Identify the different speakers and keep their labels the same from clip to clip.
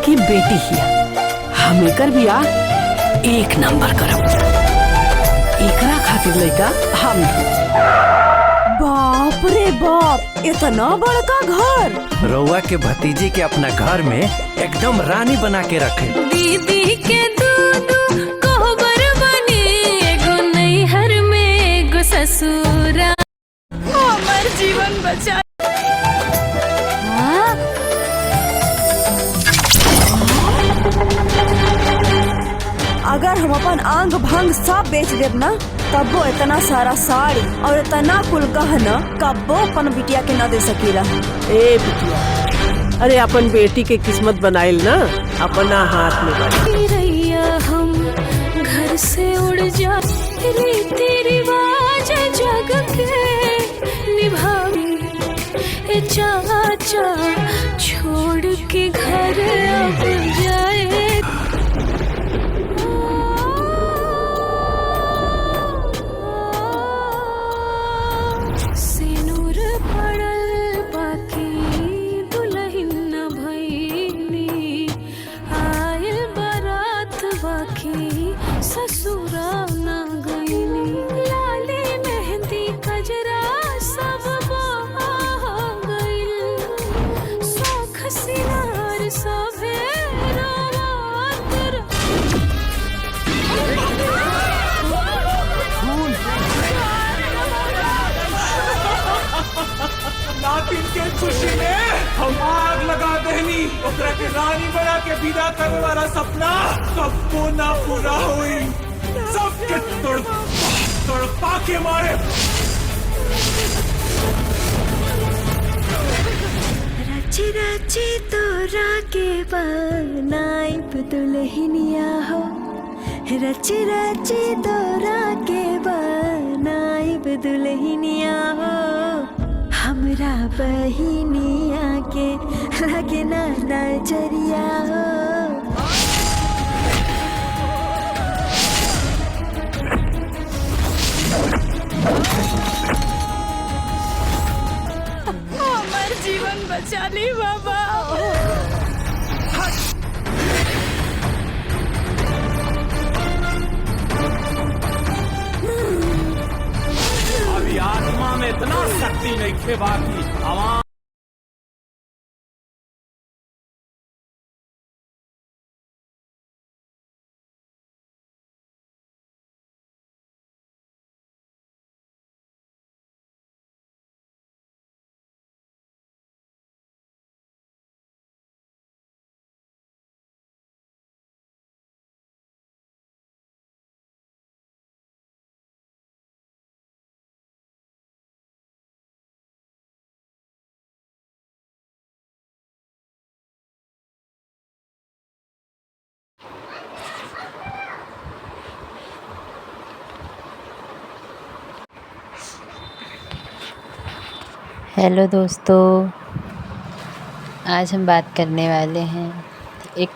Speaker 1: की बेटी हिया। हम एकर बियाह एक नंबर करब। एकरा खातिर लइका हम।
Speaker 2: बाप रे बाप, इतना बड़का घर।
Speaker 3: रउआ के भतीजी के अपना घर में एकदम रानी बना के रखे।
Speaker 4: दीदी के दूधू कोहबर बने, एगो नैहर में एगो ससुरा।
Speaker 2: हमार जीवन बचा। अगर हम अपन आंग भांग सब बेच देब ना, तब वो इतना सारा साड़ी और इतना कुल गहना कब्बो अपन बिटिया के न दे सकीला।
Speaker 1: ए बिटिया, अरे अपन बेटी के किस्मत बनाइल ना अपना हाथ में बना।
Speaker 4: रैया हम घर से उड़ जा, रीति रिवाज जग के निभावी। ए चाचा छोड़ के घर अब जाए। सिनुर पड़ल बाकी दुल्हन न भइनी, आइल बारात बाकी ससुरा न गइनी। लाली मेहंदी कजरा सब बहा गइल, शौख सिंगार सभे रोवात
Speaker 5: नातिन के खुशी में हम आग लगा देनी। ओकरा के रानी बना के विदा करे वाला सपना कब्बो ना पूरा हुई। सबके तड़पा के मारे।
Speaker 4: रची रची तोरा के बनाइब दुल्हनिया हो, रची रची तोरा के बनाइब दुल्हनिया हो। हमरा बहिनिया के लगे ना नजरिया हो।
Speaker 2: हमार जीवन बचा ली बाबा।
Speaker 5: अभी आत्मा में इतना शक्ति नहीं थे बाकी आवाम।
Speaker 6: हेलो दोस्तों, आज हम बात करने वाले हैं एक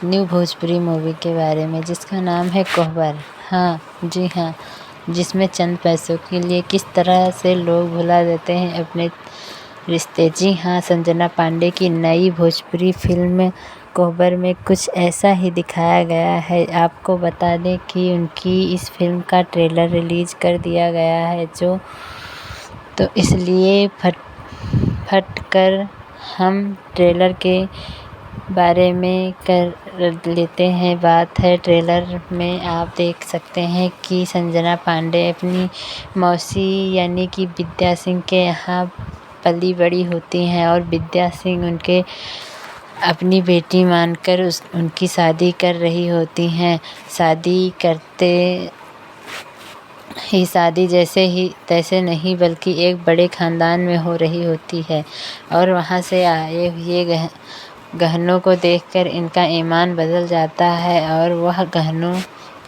Speaker 6: न्यू भोजपुरी मूवी के बारे में जिसका नाम है कोहबर। हाँ जी हाँ, जिसमें चंद पैसों के लिए किस तरह से लोग भुला देते हैं अपने रिश्ते। जी हाँ, संजना पांडे की नई भोजपुरी फिल्म कोहबर में कुछ ऐसा ही दिखाया गया है। आपको बता दें कि उनकी इस फिल्म का ट्रेलर रिलीज़ कर दिया गया है, तो इसलिए फट कर हम ट्रेलर के बारे में कर लेते हैं बात। है ट्रेलर में आप देख सकते हैं कि संजना पांडे अपनी मौसी यानी कि विद्या सिंह के यहाँ पली बड़ी होती हैं और विद्या सिंह उनके अपनी बेटी मानकर उनकी शादी कर रही होती हैं। शादी करते ही शादी जैसे ही तैसे नहीं बल्कि एक बड़े ख़ानदान में हो रही होती है और वहाँ से आए हुए गहनों को देखकर इनका ईमान बदल जाता है और वह गहनों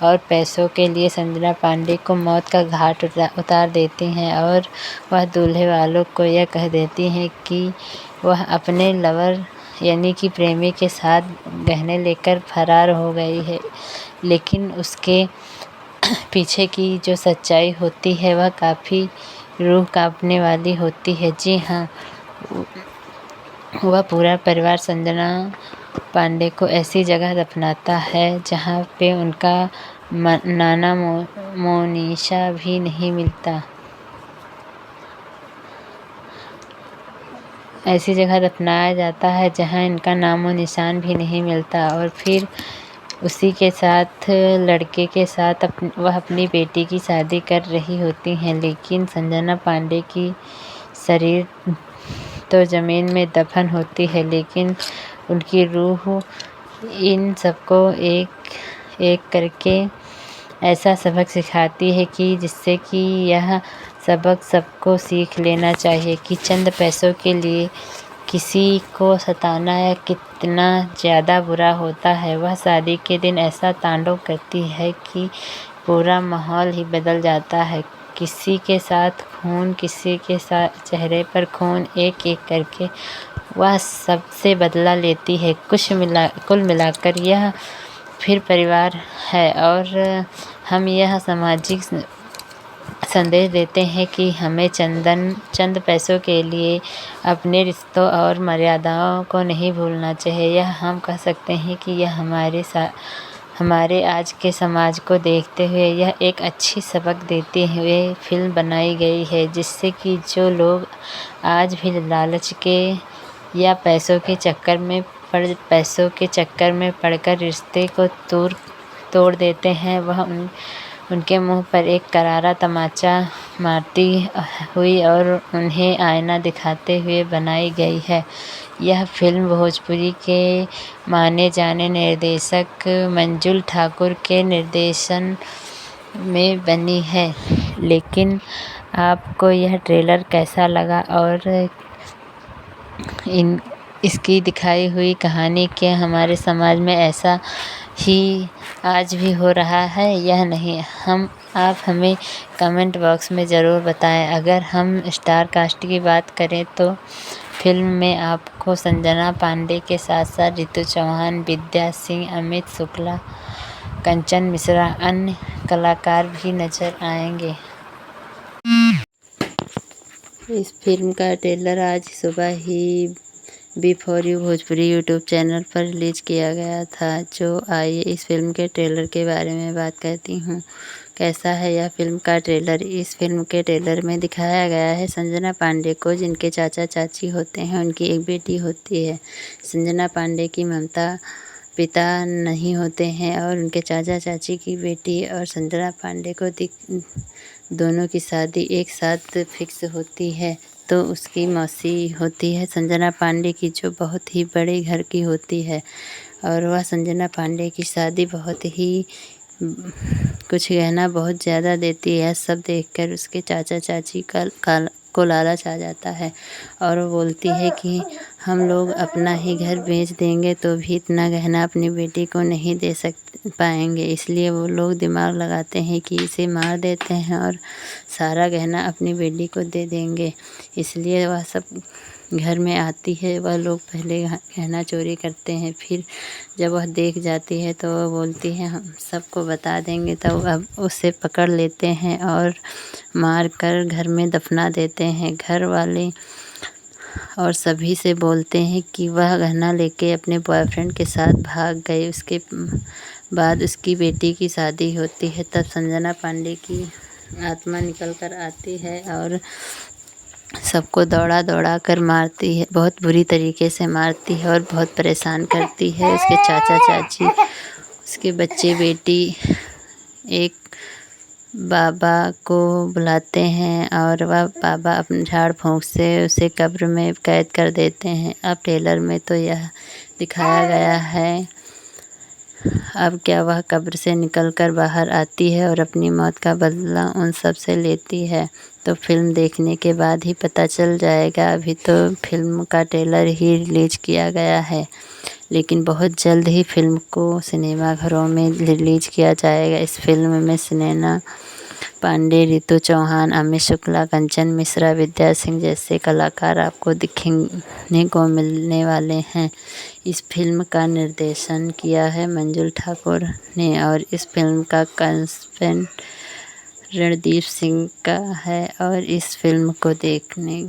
Speaker 6: और पैसों के लिए संजना पांडे को मौत का घाट उतार देती हैं और वह दूल्हे वालों को यह कह देती हैं कि वह अपने लवर यानी कि प्रेमी के साथ गहने लेकर फरार हो गई है। लेकिन उसके पीछे की जो सच्चाई होती है वह काफ़ी रूह कांपने वाली होती है। जी हाँ, वह पूरा परिवार संजना पांडे को ऐसी जगह दफनाता है जहाँ पे उनका नाना मोनिशा भी नहीं मिलता। ऐसी जगह दफनाया जाता है जहाँ इनका नामो निशान भी नहीं मिलता। और फिर उसी के साथ लड़के के साथ वह अपनी बेटी की शादी कर रही होती हैं, लेकिन संजना पांडे की शरीर तो ज़मीन में दफन होती है, लेकिन उनकी रूह इन सबको एक एक करके ऐसा सबक सिखाती है कि जिससे कि यह सबक सबको सीख लेना चाहिए कि चंद पैसों के लिए किसी को सताना या कितना ज़्यादा बुरा होता है। वह शादी के दिन ऐसा तांडव करती है कि पूरा माहौल ही बदल जाता है। किसी के साथ खून, किसी के साथ चेहरे पर खून, एक एक करके वह सबसे बदला लेती है। कुल मिलाकर यह फिर परिवार है। और हम यह सामाजिक संदेश देते हैं कि हमें चंद पैसों के लिए अपने रिश्तों और मर्यादाओं को नहीं भूलना चाहिए। यह हम कह सकते हैं कि यह हमारे आज के समाज को देखते हुए यह एक अच्छी सबक देते हुए फिल्म बनाई गई है, जिससे कि जो लोग आज भी लालच के या पैसों के चक्कर में पड़कर रिश्ते को तोड़ देते हैं, वह उनके मुंह पर एक करारा तमाचा मारती हुई और उन्हें आईना दिखाते हुए बनाई गई है। यह फिल्म भोजपुरी के माने जाने निर्देशक मंजुल ठाकुर के निर्देशन में बनी है। लेकिन आपको यह ट्रेलर कैसा लगा और इसकी दिखाई हुई कहानी क्या हमारे समाज में ऐसा ही आज भी हो रहा है या नहीं, आप हमें कमेंट बॉक्स में ज़रूर बताएं। अगर हम स्टार कास्ट की बात करें तो फिल्म में आपको संजना पांडे के साथ साथ रितु चौहान, विद्या सिंह, अमित शुक्ला, कंचन मिश्रा, अन्य कलाकार भी नजर आएंगे। इस फिल्म का ट्रेलर आज सुबह ही बी4U भोजपुरी यूट्यूब चैनल पर रिलीज किया गया था। जो आइए इस फिल्म के ट्रेलर के बारे में बात करती हूँ। कैसा है यह फिल्म का ट्रेलर। इस फिल्म के ट्रेलर में दिखाया गया है संजना पांडे को, जिनके चाचा चाची होते हैं। उनकी एक बेटी होती है। संजना पांडे की ममता पिता नहीं होते हैं और उनके चाचा चाची की बेटी और संजना पांडे को दोनों की शादी एक साथ फिक्स होती है। तो उसकी मौसी होती है संजना पांडे की, जो बहुत ही बड़े घर की होती है और वह संजना पांडे की शादी बहुत ही कुछ गहना बहुत ज़्यादा देती है। सब देखकर उसके चाचा चाची को लालच आ जाता है और वो बोलती है कि हम लोग अपना ही घर बेच देंगे तो भी इतना गहना अपनी बेटी को नहीं दे पाएंगे। इसलिए वो लोग दिमाग लगाते हैं कि इसे मार देते हैं और सारा गहना अपनी बेटी को दे देंगे। इसलिए वह सब घर में आती है। वह लोग पहले गहना चोरी करते हैं, फिर जब वह देख जाती है तो वह बोलती है हम सबको बता देंगे। तब अब उसे पकड़ लेते हैं और मार कर घर में दफना देते हैं। घर वाले और सभी से बोलते हैं कि वह गहना लेके अपने बॉयफ्रेंड के साथ भाग गए। उसके बाद उसकी बेटी की शादी होती है। तब संजना पांडे की आत्मा निकल कर आती है और सबको दौड़ा कर मारती है, बहुत बुरी तरीके से मारती है और बहुत परेशान करती है। उसके चाचा चाची, उसके बच्चे बेटी एक बाबा को बुलाते हैं और वह बाबा अपने झाड़ फूँक से उसे कब्र में कैद कर देते हैं। अब ट्रेलर में तो यह दिखाया गया है। अब क्या वह कब्र से निकलकर बाहर आती है और अपनी मौत का बदला उन सब से लेती है, तो फिल्म देखने के बाद ही पता चल जाएगा। अभी तो फिल्म का ट्रेलर ही रिलीज किया गया है, लेकिन बहुत जल्द ही फिल्म को सिनेमाघरों में रिलीज किया जाएगा। इस फिल्म में संजना पांडे, रितु चौहान, अमित शुक्ला, कंचन मिश्रा, विद्या सिंह जैसे कलाकार आपको दिखने को मिलने वाले हैं। इस फिल्म का निर्देशन किया है मंजुल ठाकुर ने और इस फिल्म का कंसेप्ट रणदीप सिंह का है। और इस फिल्म को देखने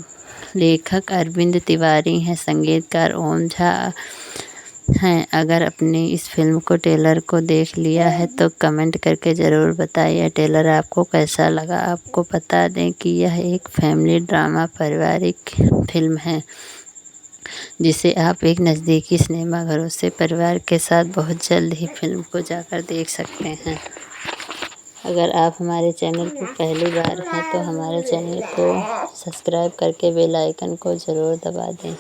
Speaker 6: लेखक अरविंद तिवारी हैं, संगीतकार ओम झा, हैं। अगर अपनी इस फिल्म को ट्रेलर को देख लिया है तो कमेंट करके ज़रूर बताइए ट्रेलर आपको कैसा लगा। आपको बता दें कि यह एक फैमिली ड्रामा पारिवारिक फिल्म है जिसे आप एक नज़दीकी सिनेमा घरों से परिवार के साथ बहुत जल्द ही फिल्म को जाकर देख सकते हैं। अगर आप हमारे चैनल पर पहली बार हैं तो हमारे चैनल को सब्सक्राइब करके बेल आइकन को ज़रूर दबा दें।